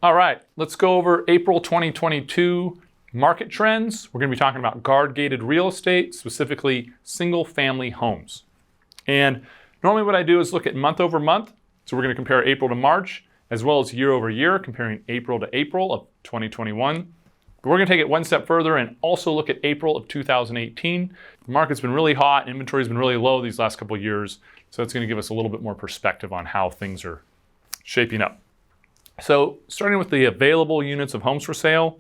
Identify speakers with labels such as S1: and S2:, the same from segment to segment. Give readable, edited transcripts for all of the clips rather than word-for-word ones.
S1: All right, let's go over April 2022 market trends. We're going to be talking about guard-gated real estate, specifically single-family homes. And normally what I do is look at month over month. So we're going to compare April to March, as well as year over year, comparing April to April of 2021. But we're going to take it one step further and also look at April of 2018. The market's been really hot, inventory's been really low these last couple of years. So it's going to give us a little bit more perspective on how things are shaping up. So starting with the available units of homes for sale,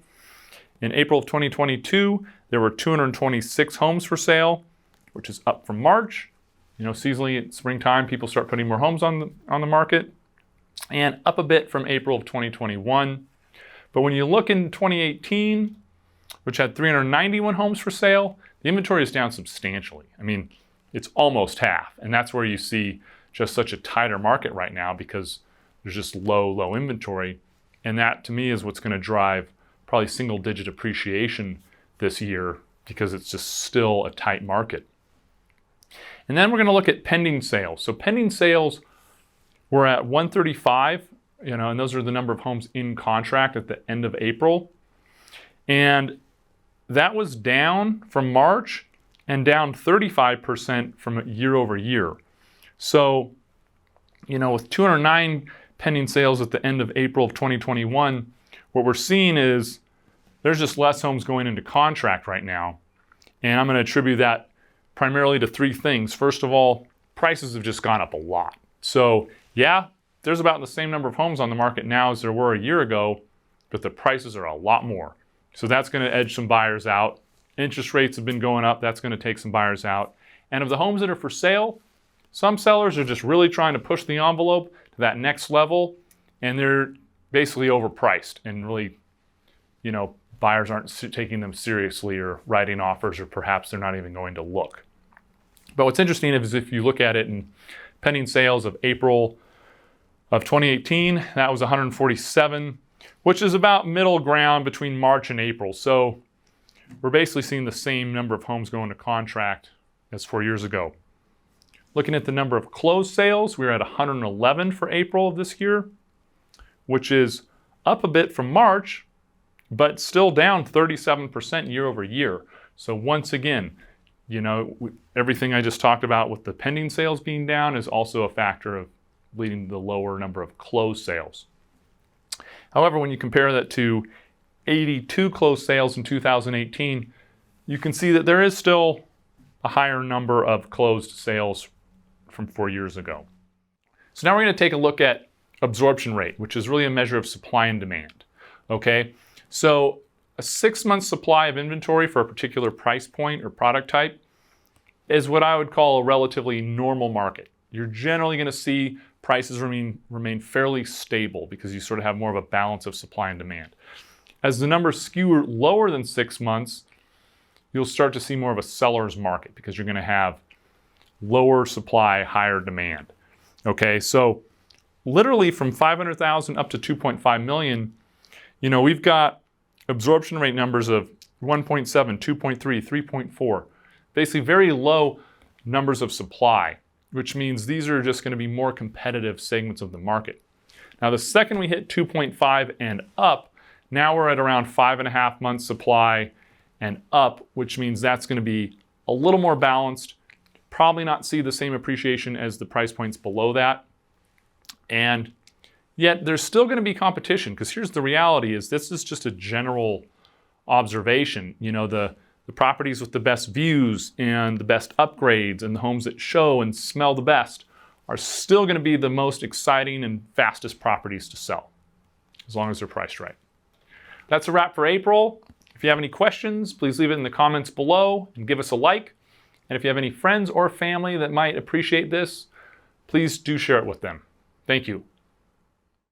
S1: in April of 2022, there were 226 homes for sale, which is up from March. You know, seasonally at springtime, people start putting more homes on the market, and up a bit from April of 2021. But when you look in 2018, which had 391 homes for sale, the inventory is down substantially. I mean, it's almost half, and that's where you see just such a tighter market right now because there's just low inventory. And that to me is what's going to drive probably single-digit appreciation this year because it's just still a tight market. And then we're going to look at pending sales. So pending sales were at 135, and those are the number of homes in contract at the end of April. And that was down from March and down 35% from year over year. So, with 209 pending sales at the end of April of 2021, what we're seeing is there's just less homes going into contract right now. And I'm going to attribute that primarily to three things. First of all, prices have just gone up a lot. So yeah, there's about the same number of homes on the market now as there were a year ago, but the prices are a lot more. So that's going to edge some buyers out. Interest rates have been going up. That's going to take some buyers out. And of the homes that are for sale, some sellers are just really trying to push the envelope to that next level, and they're basically overpriced, and really, buyers aren't taking them seriously or writing offers, or perhaps they're not even going to look. But what's interesting is if you look at it in pending sales of April of 2018, that was 147, which is about middle ground between March and April. So we're basically seeing the same number of homes go into contract as 4 years ago. Looking at the number of closed sales, we're at 111 for April of this year, which is up a bit from March, but still down 37% year over year. So once again, everything I just talked about with the pending sales being down is also a factor of leading to the lower number of closed sales. However, when you compare that to 82 closed sales in 2018, you can see that there is still a higher number of closed sales from 4 years ago. So now we're going to take a look at absorption rate, which is really a measure of supply and demand. Okay, so a 6-month supply of inventory for a particular price point or product type is what I would call a relatively normal market. You're generally going to see prices remain fairly stable because you sort of have more of a balance of supply and demand. As the numbers skew lower than 6 months, you'll start to see more of a seller's market because you're going to have lower supply, higher demand. Okay, so literally from 500,000 up to 2.5 million, we've got absorption rate numbers of 1.7, 2.3, 3.4, basically very low numbers of supply, which means these are just going to be more competitive segments of the market. Now, the second we hit 2.5 and up, now we're at around 5.5 months supply and up, which means that's going to be a little more balanced, probably not see the same appreciation as the price points below that. And yet there's still going to be competition, because here's the reality is this is just a general observation. The properties with the best views and the best upgrades and the homes that show and smell the best are still going to be the most exciting and fastest properties to sell, as long as they're priced right. That's a wrap for April. If you have any questions, please leave it in the comments below and give us a like. And if you have any friends or family that might appreciate this, please do share it with them. Thank you.